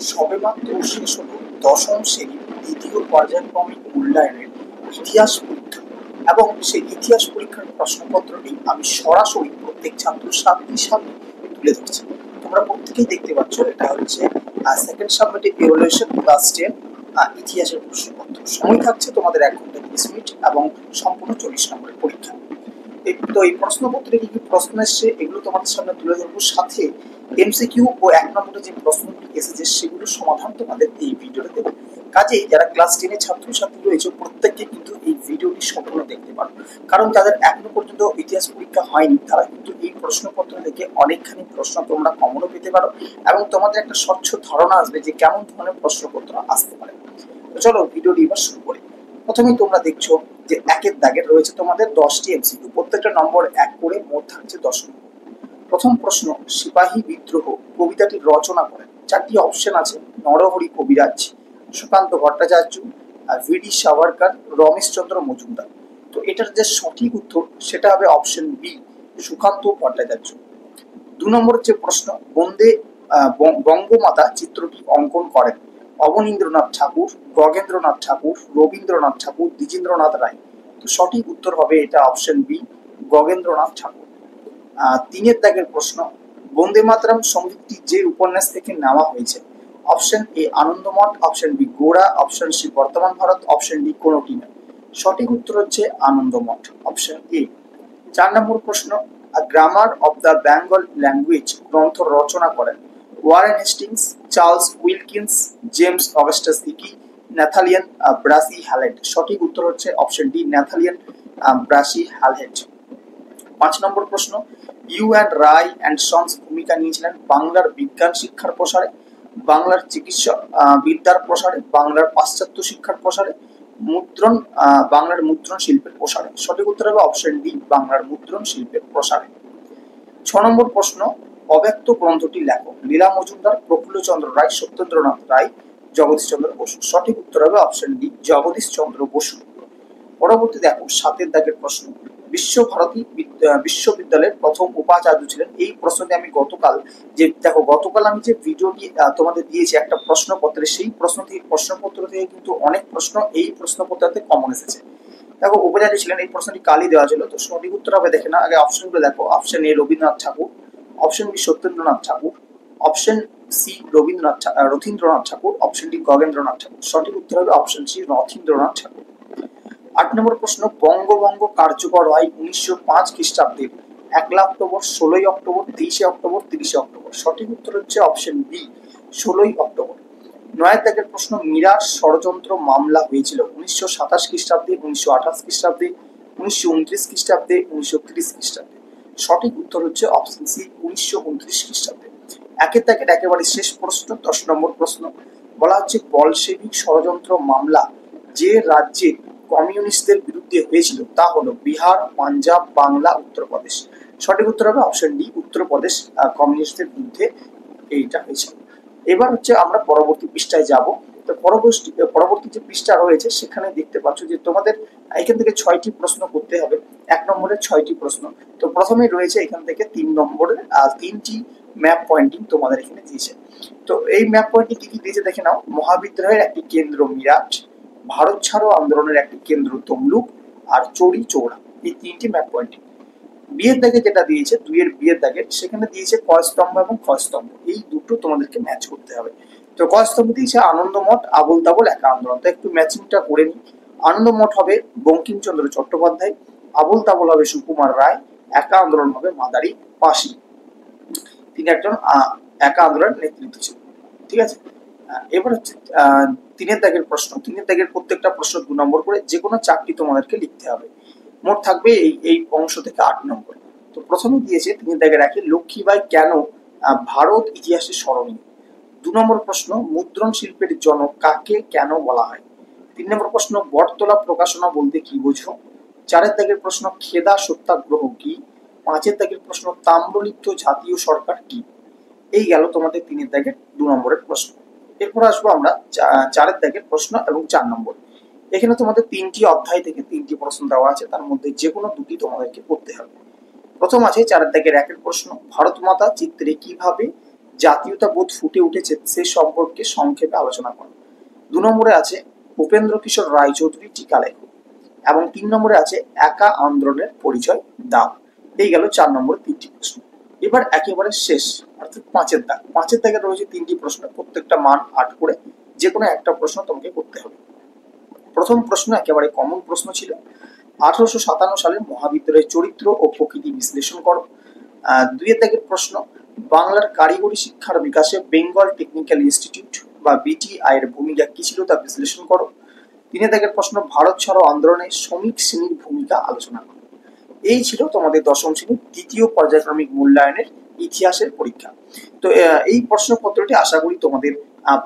সবেমাত্র শেষ হলো দশম শ্রেণীর দ্বিতীয় পর্যায়ক্রমিক মূল্যায়নের ইতিহাস পরীক্ষা এবং সেই ইতিহাস পরীক্ষার প্রশ্নপত্রটি আমি সরাসরি প্রত্যেক ছাত্রছাত্রীর সামনে তুলে ধরছি। তোমরা প্রত্যেকেই দেখতে পাচ্ছ এটা হচ্ছে সেকেন্ড সাবমেটিভ ইভ্যালুয়েশন ক্লাস 10 ইতিহাসের প্রশ্নপত্র। সময় থাকছে তোমাদের 1 ঘন্টা 30 মিনিট এবং সম্পূর্ণ 40 নম্বরের পরীক্ষা। তো এই প্রশ্নপত্রে কি কি প্রশ্ন এসছে এগুলো তোমাদের সামনে তুলে ধরবো, সাথে এমসিকিউ ও 1 নম্বরে যে প্রশ্নগুলি এসেছে সেগুলোর সমাধান তোমাদের এই ভিডিওতে দেবো। কাজেই যারা ক্লাস 10 এর ছাত্রছাত্রী রয়েছে প্রত্যেককে কিন্তু এই ভিডিওটি সম্পূর্ণ দেখতে পারো, কারণ যাদের এখনো পর্যন্ত ইতিহাস পরীক্ষা হয়নি তারা কিন্তু এই প্রশ্নপত্র থেকে অনেকখানি প্রশ্ন তোমরা কমনও পেতে পারো এবং তোমাদের একটা স্বচ্ছ ধারণা আসবে যে কেমন ধরনের প্রশ্নপত্র আসতে পারে। তো চলো ভিডিওটি এবার শুরু করি। প্রথমেই তোমরা দেখছো যে 1 দাগের রয়েছে তোমাদের 10টি এমসিকিউ, প্রত্যেকটা নম্বর 1 করে, মোট থাকছে 10 নম্বর। প্রথম প্রশ্ন, সিপাহী বিদ্রোহ কবিতাটি রচনা করেন? 4টি অপশন আছে, নরহরি কবিরাজ, সুকান্ত ভট্টাচার্য, ভিডি সাভারকর, রমেশচন্দ্র মজুমদার। তো এটার যে সঠিক উত্তর সেটা হবে অপশন বি, সুকান্ত ভট্টাচার্য। 2 নম্বরের যে প্রশ্ন, বঙ্গমাতা চিত্রটি অঙ্কন করেন? অবনীন্দ্রনাথ ঠাকুর, গগেন্দ্রনাথ ঠাকুর, রবীন্দ্রনাথ ঠাকুর, দ্বিজেন্দ্রনাথ রায়। তো সঠিক উত্তর হবে এটা অপশন বি, গগেন্দ্রনাথ ঠাকুর। 3 দাগের প্রশ্ন, বন্দে মাতরম সঙ্গীতটি যে উপন্যাস থেকে নেওয়া হয়েছে? Option A Anandamath, option B Gora, option C Bartaman Bharat, option D কোনটি না। সঠিক উত্তর হচ্ছে আনন্দমঠ, অপশন এ। 4 নম্বর প্রশ্ন, grammar of the Bengal language গ্রন্থ রচনা করেন? Warren Hastings, Charles Wilkins, James Augustus Hicky, Nathaniel Brassey Halhed. সঠিক উত্তর হচ্ছে option D, Nathaniel Brassey Halhed. 5 নম্বর প্রশ্ন, U and Roy and sons ভূমিকা নিয়েছিলেন বাংলার বিজ্ঞান শিক্ষার প্রসারে, বাংলার চিকিৎসা বিদ্যার প্রসারে, বাংলার পাশ্চাত্য শিক্ষার প্রসারে, বাংলার মুদ্রণ শিল্পের প্রসারে। সঠিক উত্তর হবে অপশন ডি, বাংলার মুদ্রণ শিল্পের প্রসারে। 6 নম্বর প্রশ্ন, অব্যক্ত গ্রন্থটি লেখক? লীলা মজুমদার, প্রফুল্লচন্দ্র রায়, সত্যেন্দ্রনাথ রায়, জগদীশচন্দ্র বসু। সঠিক উত্তর হবে অপশন ডি, জগদীশচন্দ্র বসু। পরবর্তী দেখো 7 দাগের প্রশ্ন, বিশ্বভারতী বিশ্ববিদ্যালয়ের প্রথম উপাচার্য ছিলেন? এই প্রশ্নটি আমি গতকাল আমি যে ভিডিওটি তোমাদের দিয়েছি একটা প্রশ্নপত্রে, সেই প্রশ্নপত্র থেকে কিন্তু অনেক প্রশ্ন এই প্রশ্নপত্রতে কমন এসেছে। দেখো উপাচার্য ছিলেন, এই প্রশ্নটি কালই দেওয়া ছিল। তো সঠিক উত্তর হবে, দেখে না আগে অপশনগুলো দেখো। Option A Rabindranath Thakur, option B Satyendranath Thakur, option C Rathindranath Thakur, option D Gaganendranath Thakur. সঠিক উত্তর হবে অপশন সি, রথীন্দ্রনাথ ঠাকুর। 8 নম্বর প্রশ্ন, বঙ্গভঙ্গ কার্যকর হয় 1905 খ্রিস্টাব্দে 1 অক্টোবর, 16 অক্টোবর, 23 অক্টোবর, 30 অক্টোবর। সঠিক উত্তর হচ্ছে অপশন বি, 16 অক্টোবর। 9 দাগের প্রশ্ন, মীরার ষড়যন্ত্র মামলা হয়েছিল 1927 খ্রিস্টাব্দে, 1928 খ্রিস্টাব্দে, 1929 খ্রিস্টাব্দে, 1930 খ্রিস্টাব্দে। সঠিক উত্তর হচ্ছে অপশন সি, 1929 খ্রিস্টাব্দে। 1 দাগের একেবারে শেষ প্রশ্ন, 10 নম্বর প্রশ্ন, বলা হচ্ছে বলশেভিক ষড়যন্ত্র মামলা যে রাজ্যে কমিউনিস্টদের বিরুদ্ধে হয়েছিল তা হলো বিহার, পাঞ্জাব, বাংলা, উত্তরপ্রদেশ। সঠিক উত্তর হবে অপশন ডি, উত্তরপ্রদেশ কমিউনিস্টদের বিরুদ্ধে এইটা হয়েছিল। এবার হচ্ছে আমরা পরবর্তী পৃষ্ঠায় যাব। তো পরবর্তী যে পৃষ্ঠা রয়েছে সেখানে দেখতে পাচ্ছ যে তোমাদের এখান থেকে 6টি প্রশ্ন করতে হবে। 1 নম্বরে 6টি প্রশ্ন। তো প্রথমে রয়েছে এখান থেকে 3 নম্বরের 3টি ম্যাপ পয়েন্টিং তোমাদের এখানে দিয়েছে। তো এই ম্যাপ পয়েন্টিং কি কি দিয়েছে দেখে নাও। মহাবিদ্রোহের একটি কেন্দ্র মিরাট, ভারত ছাড়ো আন্দোলনের একটি কেন্দ্র তমলুক, আর চৌরি চৌড়া। এই 3টি ম্যাপ পয়েন্টিং। বিয়ের দাগে যেটা দিয়েছে, 2 এর বিয়ের দাগে সেখানে দিয়েছে কয়স্তম্ভ এবং ক্ষয়স্তম্ভ। এই দুটো তোমাদেরকে ম্যাচ করতে হবে। তো কয়স্তম্ভ দিয়েছে আনন্দমঠ, আবোল তাবোল, একা আন্দোলন। তো একটু ম্যাচিংটা করে নিই। আনন্দমঠ হবে বঙ্কিমচন্দ্র চট্টোপাধ্যায়, আবোল তাবোল হবে সুকুমার রায়, একা আন্দোলন হবে মাদারি পাশি। তিনি একজন একা আন্দোলনের নেতৃত্ব ছিল। ঠিক আছে, এবার হচ্ছে 3 দাগের প্রশ্ন। 3 দাগের প্রত্যেকটা প্রশ্ন 2 নম্বর করে, যে কোনো 4টি তোমাদেরকে লিখতে হবে। মোট থাকবে এই অংশ থেকে 8 নম্বর। তো প্রথমে দিয়েছে 3 দাগের একে, লক্ষ্মীবাঈ কেন ভারত ইতিহাসে স্মরণীয়? 2 নম্বর প্রশ্ন, মুদ্রণ শিল্পের জনক কাকে কেন বলা হয়? 3 নম্বর প্রশ্ন, বটতলা প্রকাশনা বলতে কি বোঝো? 4 দাগের প্রশ্ন, খেদা সত্যাগ্রহ কি? 5 দাগের প্রশ্ন, তাম্রলিপ্ত জাতীয় সরকার কি? এই গেল তোমাদের 3 দাগের 2 নম্বরের প্রশ্ন। এরপর আসবো আমরা 4 দাগের প্রশ্ন এবং 4 নম্বর। এখানে তোমাদের 3টি অধ্যায় থেকে 3টি প্রশ্ন দেওয়া আছে, তার মধ্যে যে কোনো দুটি তোমাদেরকে করতে হবে। প্রথম আছে 4 দাগের 1 প্রশ্ন, ভারত মাতা চিত্রে কিভাবে জাতীয়তাবোধ ফুটে উঠেছে সে সম্পর্কে সংক্ষেপে আলোচনা করো। 2 নম্বরে আছে উপেন্দ্র কিশোর রায়চৌধুরী টিকা লেখো, এবং 3 নম্বরে আছে একা আন্দোলনের পরিচয় দাও। এই গেল 4 নম্বরের 3টি প্রশ্ন। এবার একেবারে শেষ অর্থাৎ 5-এর দাগ। 5-এর দাগে রয়েছে 3টি প্রশ্ন, প্রত্যেকটা মান 8 করে, যে কোনো একটা প্রশ্ন তোমাকে করতে হবে। প্রথম প্রশ্ন একেবারে কমন প্রশ্ন ছিল, 1857 সালের মহাবিদ্যালয়ের চরিত্র ও প্রকৃতি বিশ্লেষণ করো। 2-এর দাগের প্রশ্ন, বাংলার কারিগরি শিক্ষার বিকাশে বেঙ্গল টেকনিক্যাল ইনস্টিটিউট বা বিটিআই এর ভূমিকা কি ছিল তা বিশ্লেষণ করো। 3-এর দাগের প্রশ্ন, ভারত ছাড়ো আন্দোলনে শ্রমিক শ্রেণীর ভূমিকা আলোচনা করো। এই ছিল তোমাদের 10ম শ্রেণীর দ্বিতীয় পর্যায়ক্রমিক মূল্যায়নের ইতিহাসের পরীক্ষা। তো এই প্রশ্নপত্রটি আশা করি তোমাদের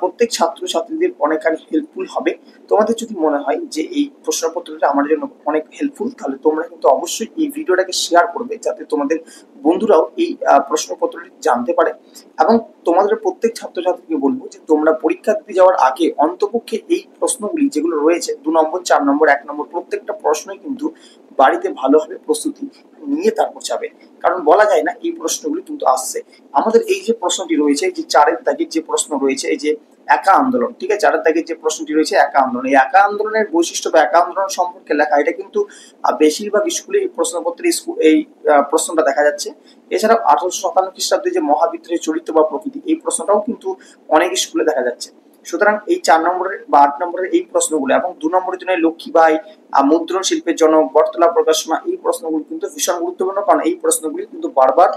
প্রত্যেক ছাত্রছাত্রীদের অনেকখানি হেল্পফুল হবে। তোমাদের যদি মনে হয় যে এই প্রশ্নপত্রটা আমার জন্য অনেক হেল্পফুল, তাহলে তোমরা কিন্তু অবশ্যই এই ভিডিওটাকে শেয়ার করবে, যাতে তোমাদের বন্ধুরাও এই প্রশ্নপত্রটি জানতে পারে। এবং তোমাদের প্রত্যেক ছাত্রছাত্রীকে বলবো যে তোমরা পরীক্ষা দিতে যাওয়ার আগে অন্তপক্ষে এই প্রশ্নগুলি যেগুলো রয়েছে 2 নম্বর, 4 নম্বর, 1 নম্বর প্রত্যেকটা প্রশ্নই কিন্তু বাড়িতে ভালোভাবে প্রস্তুতি নিয়ে তারপর যাবে, কারণ বলা যায় না এই প্রশ্নগুলি কিন্তু আসছে। আমাদের এই যে প্রশ্নটি রয়েছে, যে 4-এর দাগের যে প্রশ্ন রয়েছে, এই যে একা আন্দোলন, ঠিক আছে, 4-এর দাগের যে প্রশ্নটি রয়েছে একা আন্দোলন, এই একা আন্দোলনের বৈশিষ্ট্য বা একা আন্দোলন সম্পর্কে লেখা, এটা কিন্তু বেশিরভাগ স্কুলে এই প্রশ্নপত্রে এই প্রশ্নটা দেখা যাচ্ছে। এছাড়াও 1857 খ্রিস্টাব্দে যে মহাবিদ্যালয়ের চরিত্র বা প্রকৃতি, এই প্রশ্নটাও কিন্তু অনেক স্কুলে দেখা যাচ্ছে। সুতরাং এই 4 নম্বরের বা 8 নম্বরের এই প্রশ্নগুলো এবং 2 নম্বরের জন্য লক্ষ্মীবাঈ, মুদ্রণ শিল্পের জনক, বটতলা প্রকাশনা, এই প্রশ্নগুলো কিন্তু ভীষণ গুরুত্বপূর্ণ, কারণ এই প্রশ্নগুলি কিন্তু বারবার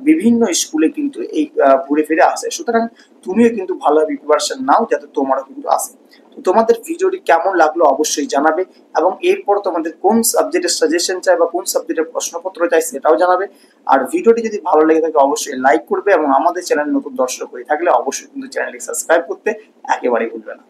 বিভিন্ন স্কুলে কিন্তু এই ঘুরে ফিরে আসে। সুতরাং তুমিও কিন্তু ভালোভাবে প্রিপারেশন নাও, যাতে তোমারও কিন্তু আসে। তো তোমাদের ভিডিওটি কেমন লাগলো অবশ্যই জানাবে, এবং এরপর তোমাদের কোন সাবজেক্টের সাজেশন চাই বা কোন সাবজেক্টের প্রশ্নপত্র চাই সেটাও জানাবে। আর ভিডিওটি যদি ভালো লেগে থাকে অবশ্যই লাইক করবে, এবং আমাদের চ্যানেল নতুন দর্শক হয়ে থাকলে অবশ্যই কিন্তু চ্যানেলটি সাবস্ক্রাইব করতে একেবারেই ভুলবে না।